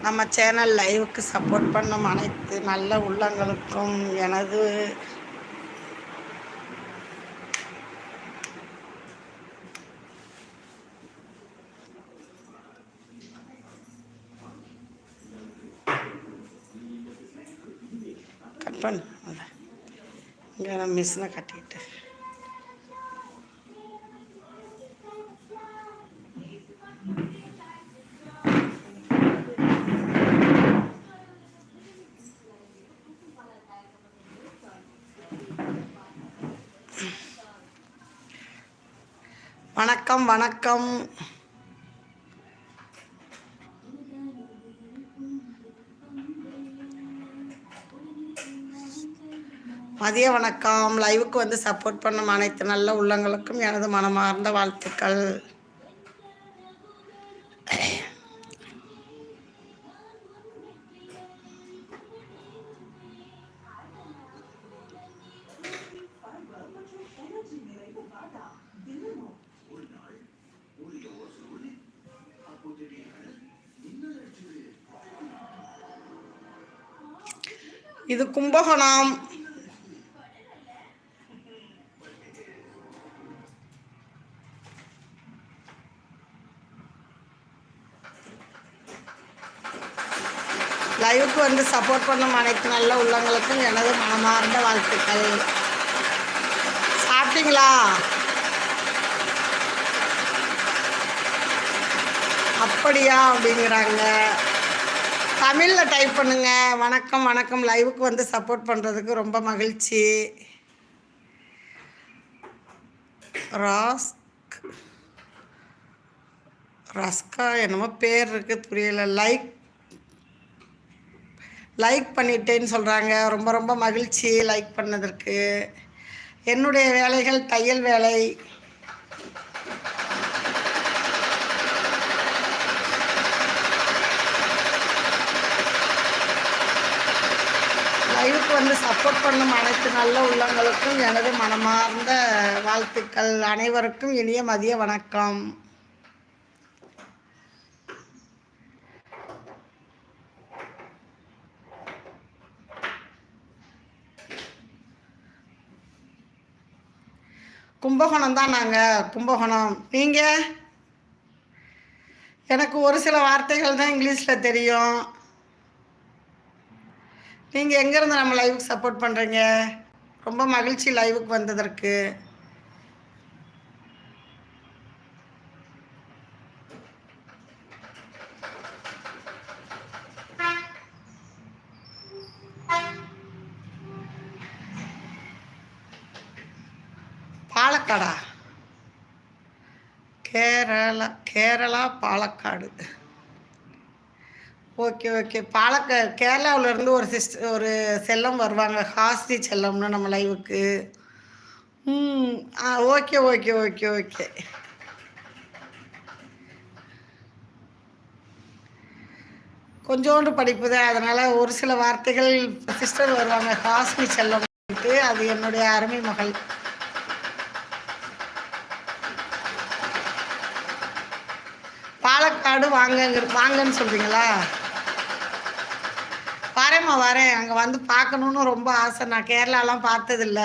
நம்ம சேனல் லைவுக்கு சப்போர்ட் பண்ணும் அனைத்து நல்ல உள்ளங்களுக்கும் எனது கட் பண்ணு. இங்கே நான் மிஷினை கட்டிக்கிட்டு வணக்கம் வணக்கம். மதிய வணக்கம். லைவுக்கு வந்து சப்போர்ட் பண்ணும் அனைத்து நல்ல உள்ளங்களுக்கும் எனது மனமார்ந்த வாழ்த்துக்கள். இது கும்பகோணம். லைவுக்கு வந்து சப்போர்ட் பண்ணும் அனைத்து நல்ல உள்ளங்களுக்கும் எனது மனமார்ந்த வாழ்த்துக்கள். சாப்பிட்டீங்களா? அப்படியா அப்படிங்கிறாங்க. தமிழில் டைப் பண்ணுங்க. வணக்கம் வணக்கம். லைவுக்கு வந்து சப்போர்ட் பண்ணுறதுக்கு ரொம்ப மகிழ்ச்சி. ரஸ்கா என்னமோ பேர் இருக்குது, புரியல. லைக் பண்ணிட்டேன்னு சொல்கிறாங்க. ரொம்ப ரொம்ப மகிழ்ச்சி லைக் பண்ணதற்கு. என்னுடைய வேலைகள் தையல் வேலை. லைவுக்கு வந்து சப்போர்ட் பண்ணும் அனைத்து நல்ல உள்ளங்களுக்கும் எனது மனமார்ந்த வாழ்த்துக்கள். அனைவருக்கும் இனிய மதிய வணக்கம். கும்பகோணம் தான். நாங்கள் கும்பகோணம். நீங்கள்? எனக்கு ஒரு சில வார்த்தைகள் தான் இங்கிலீஷில் தெரியும். நீங்கள் எங்கேருந்து நம்ம லைவுக்கு சப்போர்ட் பண்ணுறீங்க? ரொம்ப மகிழ்ச்சி லைவுக்கு வந்ததற்கு. பாலக்காடா? கேரளா பாலக்காடு. Okay okay. கேரளாவிலேருந்து ஒரு செல்லம் வருவாங்க, ஹாஸ்தி செல்லம்னு நம்ம லைவுக்கு. Okay okay okay okay. கொஞ்சோண்டு படிப்பு தான், அதனால் ஒரு சில வார்த்தைகள் சிஸ்டர் வருவாங்க, ஹாஸ்தி செல்லம். அது என்னுடைய அருமை மகள். பாலக்காடு வாங்கன்னு சொல்கிறீங்களா? வரேன். அங்கே வந்து பார்க்கணுன்னு ரொம்ப ஆசை. நான் கேரளாலாம் பார்த்ததில்ல.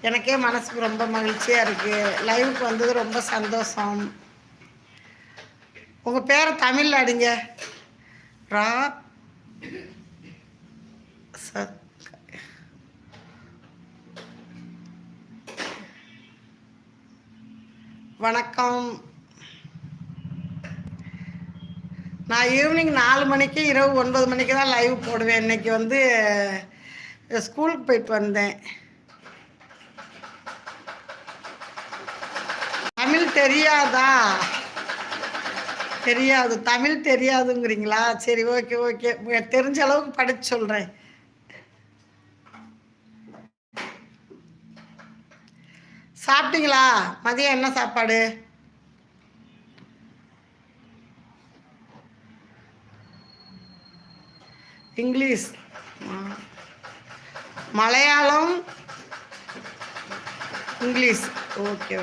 எனக்கே மனசுக்கு ரொம்ப மகிழ்ச்சியாக இருக்குது. லைவுக்கு வந்தது ரொம்ப சந்தோஷம். உங்கள் பேரை தமிழில் அடிங்க. வணக்கம். நான் ஈவினிங் 4 மணிக்கு இரவு 9 மணிக்கு தான் லைவ் போடுவேன். இன்றைக்கி வந்து ஸ்கூலுக்கு போயிட்டு வந்தேன். தமிழ் தெரியாதா? தெரியாது. தமிழ் தெரியாதுங்கிறீங்களா? சரி, ஓகே ஓகே. தெரிஞ்ச அளவுக்கு படித்து சொல்கிறேன். சாப்பிட்டீங்களா? மதியம் என்ன சாப்பாடு? English, Malayalam, English. ஓகே.